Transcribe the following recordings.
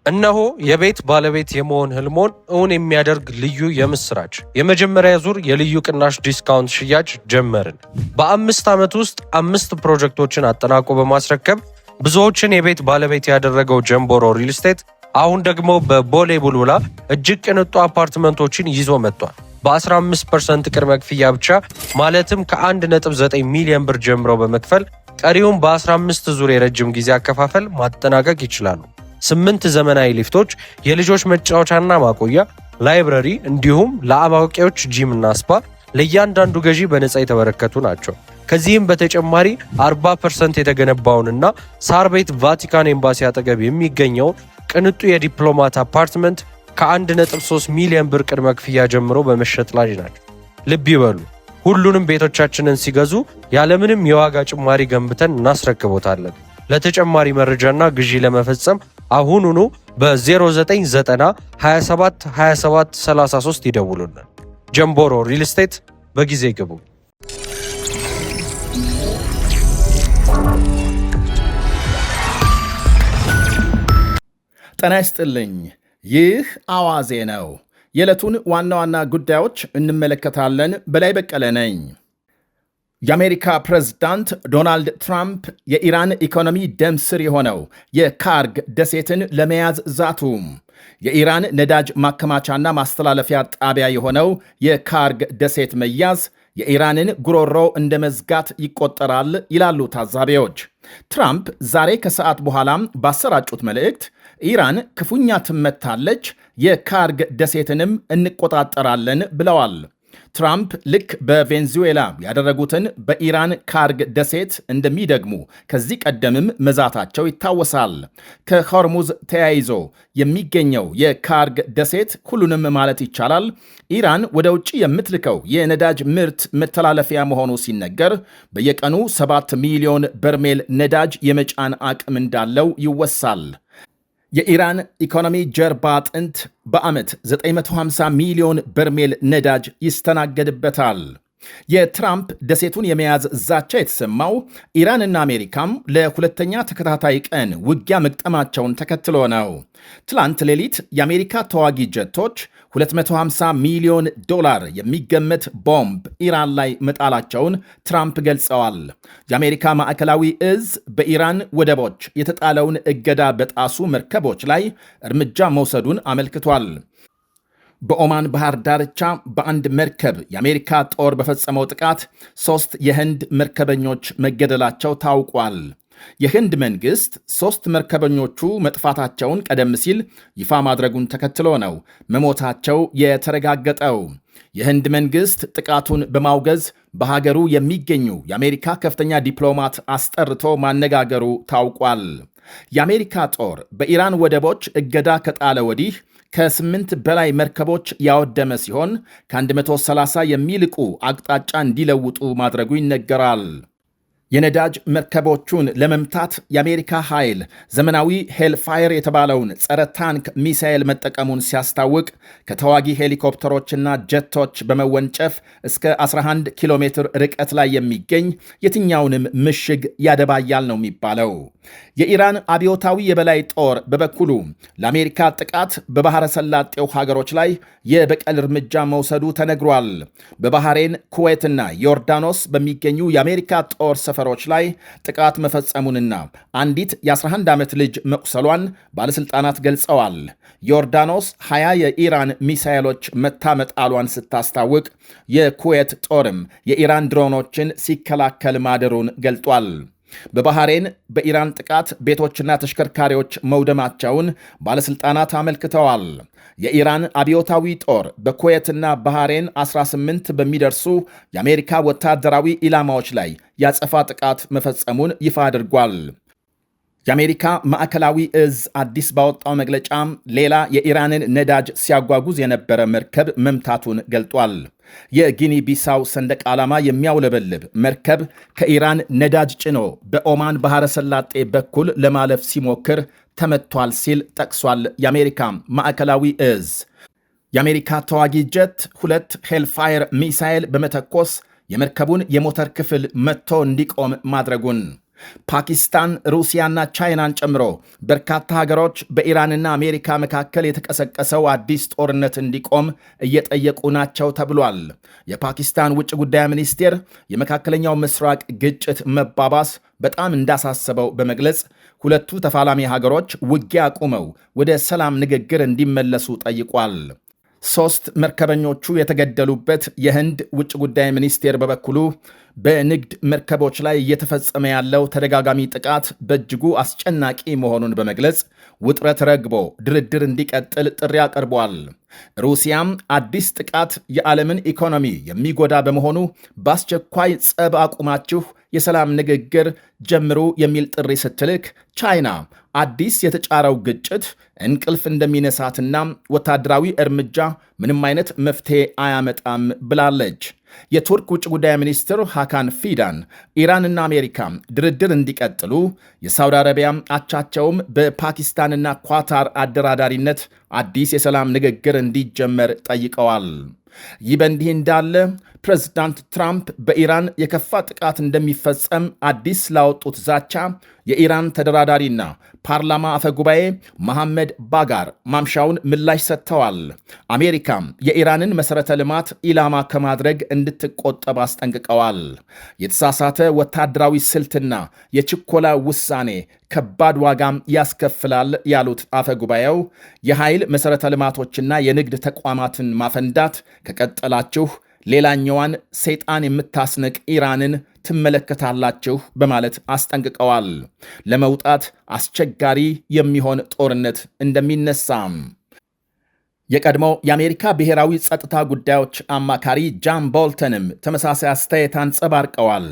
እነሆ የቤት ባለቤት የመሆን ህልሞን እውን የሚያደርግ ልዩ የምስራች! የመጀመሪያ ዙር የልዩ ቅናሽ ዲስካውንት ሽያጭ ጀመርን። በ5 ዓመት ውስጥ 5 ፕሮጀክቶችን አጠናቆ በማስረከብ ብዙዎችን የቤት ባለቤት ያደረገው ጀምቦሮ ሪል ስቴት አሁን ደግሞ በቦሌ ቡልቡላ እጅግ ቅንጡ አፓርትመንቶችን ይዞ መጥቷል። በ15% ቅድመ ክፍያ ብቻ ማለትም ከ1.9 ሚሊዮን ብር ጀምሮ በመክፈል ቀሪውን በ15 ዙር የረጅም ጊዜ አከፋፈል ማጠናቀቅ ይችላሉ። 8 ዘመናዊ ሊፍቶች፣ የልጆች መጫወቻና ማቆያ፣ ላይብረሪ እንዲሁም ለአዋቂዎች ጂም እና ስፓ ለእያንዳንዱ ገዢ በነፃ የተበረከቱ ናቸው። ከዚህም በተጨማሪ 40% የተገነባውንና ሳር ቤት ቫቲካን ኤምባሲ አጠገብ የሚገኘውን ቅንጡ የዲፕሎማት አፓርትመንት ከ1.3 ሚሊዮን ብር ቅድመ ክፍያ ጀምሮ በመሸጥ ላይ ናቸው። ልብ ይበሉ፣ ሁሉንም ቤቶቻችንን ሲገዙ ያለምንም የዋጋ ጭማሪ ገንብተን እናስረክቦታለን። ለተጨማሪ መረጃና ግዢ ለመፈጸም አሁኑኑ በ0990 27 27 33 ይደውሉልን። ጀምቦሮ ሪል ስቴት፣ በጊዜ ግቡ። ጤና ይስጥልኝ። ይህ አዋዜ ነው። የዕለቱን ዋና ዋና ጉዳዮች እንመለከታለን። በላይ በቀለ ነኝ። የአሜሪካ ፕሬዝዳንት ዶናልድ ትራምፕ የኢራን ኢኮኖሚ ደም ስር የሆነው የካርግ ደሴትን ለመያዝ ዛቱ። የኢራን ነዳጅ ማከማቻና ማስተላለፊያ ጣቢያ የሆነው የካርግ ደሴት መያዝ የኢራንን ጉሮሮ እንደ መዝጋት ይቆጠራል ይላሉ ታዛቢዎች። ትራምፕ ዛሬ ከሰዓት በኋላም ባሰራጩት መልእክት ኢራን ክፉኛ ትመታለች፣ የካርግ ደሴትንም እንቆጣጠራለን ብለዋል። ትራምፕ ልክ በቬንዙዌላ ያደረጉትን በኢራን ካርግ ደሴት እንደሚደግሙ ከዚህ ቀደምም መዛታቸው ይታወሳል። ከሆርሙዝ ተያይዞ የሚገኘው የካርግ ደሴት ሁሉንም ማለት ይቻላል ኢራን ወደ ውጭ የምትልከው የነዳጅ ምርት መተላለፊያ መሆኑ ሲነገር በየቀኑ 7 ሚሊዮን በርሜል ነዳጅ የመጫን አቅም እንዳለው ይወሳል። የኢራን ኢኮኖሚ ጀርባ አጥንት በዓመት 950 ሚሊዮን በርሜል ነዳጅ ይስተናገድበታል። የትራምፕ ደሴቱን የመያዝ ዛቻ የተሰማው ኢራንና አሜሪካም ለሁለተኛ ተከታታይ ቀን ውጊያ መግጠማቸውን ተከትሎ ነው። ትላንት ሌሊት የአሜሪካ ተዋጊ ጀቶች 250 ሚሊዮን ዶላር የሚገመት ቦምብ ኢራን ላይ መጣላቸውን ትራምፕ ገልጸዋል። የአሜሪካ ማዕከላዊ እዝ በኢራን ወደቦች የተጣለውን እገዳ በጣሱ መርከቦች ላይ እርምጃ መውሰዱን አመልክቷል። በኦማን ባህር ዳርቻ በአንድ መርከብ የአሜሪካ ጦር በፈጸመው ጥቃት 3 የህንድ መርከበኞች መገደላቸው ታውቋል። የህንድ መንግሥት 3 መርከበኞቹ መጥፋታቸውን ቀደም ሲል ይፋ ማድረጉን ተከትሎ ነው መሞታቸው የተረጋገጠው። የህንድ መንግሥት ጥቃቱን በማውገዝ በሀገሩ የሚገኙ የአሜሪካ ከፍተኛ ዲፕሎማት አስጠርቶ ማነጋገሩ ታውቋል። የአሜሪካ ጦር በኢራን ወደቦች እገዳ ከጣለ ወዲህ ከ8 በላይ መርከቦች ያወደመ ሲሆን ከ130 የሚልቁ አቅጣጫ እንዲለውጡ ማድረጉ ይነገራል። የነዳጅ መርከቦቹን ለመምታት የአሜሪካ ኃይል ዘመናዊ ሄልፋየር የተባለውን ጸረ ታንክ ሚሳኤል መጠቀሙን ሲያስታውቅ ከተዋጊ ሄሊኮፕተሮችና ጀቶች በመወንጨፍ እስከ 11 ኪሎ ሜትር ርቀት ላይ የሚገኝ የትኛውንም ምሽግ ያደባያል ነው የሚባለው። የኢራን አብዮታዊ የበላይ ጦር በበኩሉ ለአሜሪካ ጥቃት በባሕረ ሰላጤው ሀገሮች ላይ የበቀል እርምጃ መውሰዱ ተነግሯል። በባህሬን፣ ኩዌትና ዮርዳኖስ በሚገኙ የአሜሪካ ጦር ሰፈሮች ላይ ጥቃት መፈጸሙንና አንዲት የ11 ዓመት ልጅ መቁሰሏን ባለሥልጣናት ገልጸዋል። ዮርዳኖስ 20 የኢራን ሚሳኤሎች መታመጣሏን ስታስታውቅ የኩዌት ጦርም የኢራን ድሮኖችን ሲከላከል ማደሩን ገልጧል። በባህሬን በኢራን ጥቃት ቤቶችና ተሽከርካሪዎች መውደማቸውን ባለሥልጣናት አመልክተዋል። የኢራን አብዮታዊ ጦር በኩዌትና ባህሬን 18 በሚደርሱ የአሜሪካ ወታደራዊ ኢላማዎች ላይ ያጸፋ ጥቃት መፈጸሙን ይፋ አድርጓል። የአሜሪካ ማዕከላዊ እዝ አዲስ ባወጣው መግለጫ ሌላ የኢራንን ነዳጅ ሲያጓጉዝ የነበረ መርከብ መምታቱን ገልጧል። የጊኒ ቢሳው ሰንደቅ ዓላማ የሚያውለበልብ መርከብ ከኢራን ነዳጅ ጭኖ በኦማን ባሕረ ሰላጤ በኩል ለማለፍ ሲሞክር ተመቷል ሲል ጠቅሷል። የአሜሪካ ማዕከላዊ እዝ የአሜሪካ ተዋጊ ጀት 2 ሄልፋየር ሚሳይል በመተኮስ የመርከቡን የሞተር ክፍል መትቶ እንዲቆም ማድረጉን ፓኪስታን፣ ሩሲያና ቻይናን ጨምሮ በርካታ ሀገሮች በኢራንና አሜሪካ መካከል የተቀሰቀሰው አዲስ ጦርነት እንዲቆም እየጠየቁ ናቸው ተብሏል። የፓኪስታን ውጭ ጉዳይ ሚኒስቴር የመካከለኛው ምስራቅ ግጭት መባባስ በጣም እንዳሳሰበው በመግለጽ ሁለቱ ተፋላሚ ሀገሮች ውጊያ አቁመው ወደ ሰላም ንግግር እንዲመለሱ ጠይቋል። 3 መርከበኞቹ የተገደሉበት የህንድ ውጭ ጉዳይ ሚኒስቴር በበኩሉ በንግድ መርከቦች ላይ እየተፈጸመ ያለው ተደጋጋሚ ጥቃት በእጅጉ አስጨናቂ መሆኑን በመግለጽ ውጥረት ረግቦ ድርድር እንዲቀጥል ጥሪ አቅርቧል። ሩሲያም አዲስ ጥቃት የዓለምን ኢኮኖሚ የሚጎዳ በመሆኑ በአስቸኳይ ጸብ አቁማችሁ የሰላም ንግግር ጀምሩ የሚል ጥሪ ስትልክ፣ ቻይና አዲስ የተጫረው ግጭት እንቅልፍ እንደሚነሳትና ወታደራዊ እርምጃ ምንም አይነት መፍትሄ አያመጣም ብላለች። የቱርክ ውጭ ጉዳይ ሚኒስትር ሃካን ፊዳን ኢራንና አሜሪካ ድርድር እንዲቀጥሉ፣ የሳውዲ አረቢያ አቻቸውም በፓኪስታንና ኳታር አደራዳሪነት አዲስ የሰላም ንግግር እንዲጀመር ጠይቀዋል። ይህ በእንዲህ እንዳለ ፕሬዝዳንት ትራምፕ በኢራን የከፋ ጥቃት እንደሚፈጸም አዲስ ላወጡት ዛቻ የኢራን ተደራዳሪና ፓርላማ አፈጉባኤ መሐመድ ባጋር ማምሻውን ምላሽ ሰጥተዋል። አሜሪካም የኢራንን መሠረተ ልማት ኢላማ ከማድረግ እንድትቆጠብ አስጠንቅቀዋል። የተሳሳተ ወታደራዊ ስልትና የችኮላ ውሳኔ ከባድ ዋጋም ያስከፍላል ያሉት አፈጉባኤው የኃይል መሠረተ ልማቶችና የንግድ ተቋማትን ማፈንዳት ከቀጠላችሁ ሌላኛዋን ሰይጣን የምታስንቅ ኢራንን ትመለከታላችሁ በማለት አስጠንቅቀዋል። ለመውጣት አስቸጋሪ የሚሆን ጦርነት እንደሚነሳም የቀድሞው የአሜሪካ ብሔራዊ ጸጥታ ጉዳዮች አማካሪ ጃን ቦልተንም ተመሳሳይ አስተያየት አንጸባርቀዋል።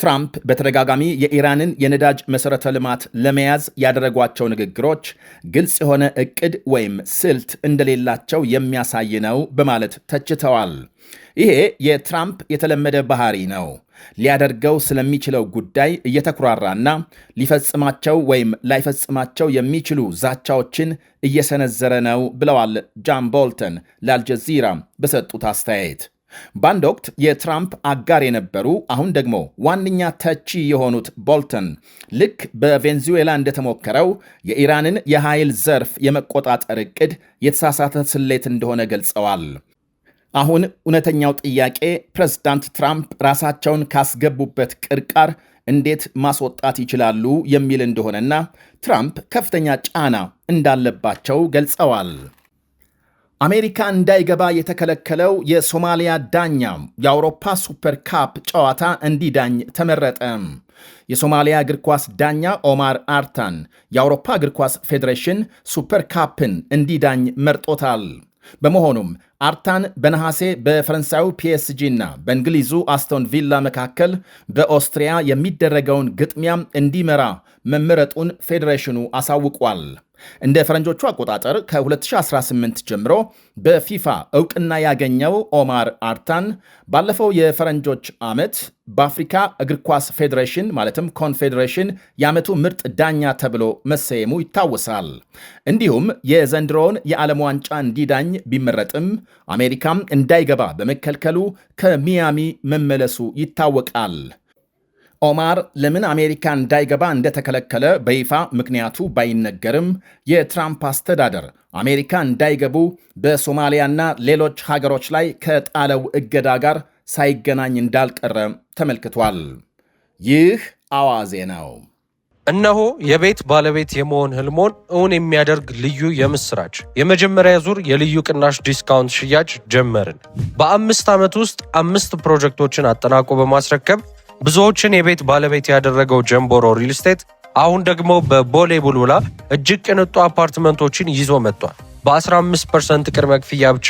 ትራምፕ በተደጋጋሚ የኢራንን የነዳጅ መሠረተ ልማት ለመያዝ ያደረጓቸው ንግግሮች ግልጽ የሆነ ዕቅድ ወይም ስልት እንደሌላቸው የሚያሳይ ነው በማለት ተችተዋል። ይሄ የትራምፕ የተለመደ ባህሪ ነው። ሊያደርገው ስለሚችለው ጉዳይ እየተኩራራና ሊፈጽማቸው ወይም ላይፈጽማቸው የሚችሉ ዛቻዎችን እየሰነዘረ ነው ብለዋል ጃን ቦልተን ለአልጀዚራ በሰጡት አስተያየት። በአንድ ወቅት የትራምፕ አጋር የነበሩ አሁን ደግሞ ዋነኛ ተቺ የሆኑት ቦልተን ልክ በቬንዙዌላ እንደተሞከረው የኢራንን የኃይል ዘርፍ የመቆጣጠር ዕቅድ የተሳሳተ ስሌት እንደሆነ ገልጸዋል። አሁን እውነተኛው ጥያቄ ፕሬዝዳንት ትራምፕ ራሳቸውን ካስገቡበት ቅርቃር እንዴት ማስወጣት ይችላሉ የሚል እንደሆነና ትራምፕ ከፍተኛ ጫና እንዳለባቸው ገልጸዋል። አሜሪካ እንዳይገባ የተከለከለው የሶማሊያ ዳኛ የአውሮፓ ሱፐር ካፕ ጨዋታ እንዲዳኝ ተመረጠ። የሶማሊያ እግር ኳስ ዳኛ ኦማር አርታን የአውሮፓ እግር ኳስ ፌዴሬሽን ሱፐር ካፕን እንዲዳኝ መርጦታል። በመሆኑም አርታን በነሐሴ በፈረንሳዩ ፒኤስጂ እና በእንግሊዙ አስቶን ቪላ መካከል በኦስትሪያ የሚደረገውን ግጥሚያ እንዲመራ መመረጡን ፌዴሬሽኑ አሳውቋል። እንደ ፈረንጆቹ አቆጣጠር ከ2018 ጀምሮ በፊፋ ዕውቅና ያገኘው ኦማር አርታን ባለፈው የፈረንጆች ዓመት በአፍሪካ እግር ኳስ ፌዴሬሽን ማለትም ኮንፌዴሬሽን የዓመቱ ምርጥ ዳኛ ተብሎ መሰየሙ ይታወሳል። እንዲሁም የዘንድሮውን የዓለም ዋንጫ እንዲዳኝ ቢመረጥም አሜሪካም እንዳይገባ በመከልከሉ ከሚያሚ መመለሱ ይታወቃል። ኦማር ለምን አሜሪካ እንዳይገባ እንደተከለከለ በይፋ ምክንያቱ ባይነገርም የትራምፕ አስተዳደር አሜሪካ እንዳይገቡ በሶማሊያና ሌሎች ሀገሮች ላይ ከጣለው እገዳ ጋር ሳይገናኝ እንዳልቀረ ተመልክቷል። ይህ አዋዜ ነው። እነሆ የቤት ባለቤት የመሆን ህልሞን እውን የሚያደርግ ልዩ የምስራች! የመጀመሪያ ዙር የልዩ ቅናሽ ዲስካውንት ሽያጭ ጀመርን። በ5 ዓመት ውስጥ 5 ፕሮጀክቶችን አጠናቆ በማስረከብ ብዙዎችን የቤት ባለቤት ያደረገው ጀምቦሮ ሪል ስቴት አሁን ደግሞ በቦሌ ቡልቡላ እጅግ ቅንጡ አፓርትመንቶችን ይዞ መጥቷል። በ15% ቅድመ ክፍያ ብቻ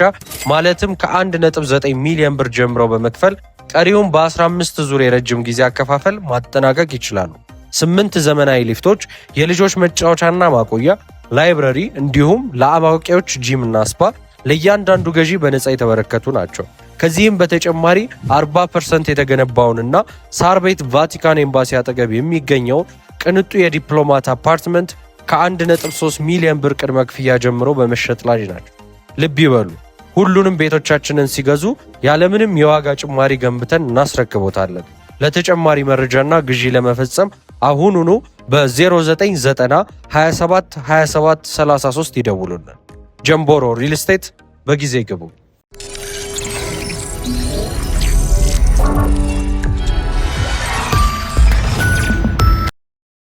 ማለትም ከ1.9 ሚሊዮን ብር ጀምሮ በመክፈል ቀሪውን በ15 ዙር የረጅም ጊዜ አከፋፈል ማጠናቀቅ ይችላሉ። 8 ዘመናዊ ሊፍቶች፣ የልጆች መጫወቻና ማቆያ፣ ላይብረሪ እንዲሁም ለአዋቂዎች ጂም እና ስፓ ለእያንዳንዱ ገዢ በነፃ የተበረከቱ ናቸው። ከዚህም በተጨማሪ 40% የተገነባውንና ሳር ቤት ቫቲካን ኤምባሲ አጠገብ የሚገኘውን ቅንጡ የዲፕሎማት አፓርትመንት ከ1.3 ሚሊዮን ብር ቅድመ ክፍያ ጀምሮ በመሸጥ ላይ ናቸው። ልብ ይበሉ፣ ሁሉንም ቤቶቻችንን ሲገዙ ያለምንም የዋጋ ጭማሪ ገንብተን እናስረክቦታለን። ለተጨማሪ መረጃና ግዢ ለመፈጸም አሁኑኑ በ0990 27 27 33 ይደውሉልን። ጀምቦሮ ሪል ስቴት፣ በጊዜ ግቡ።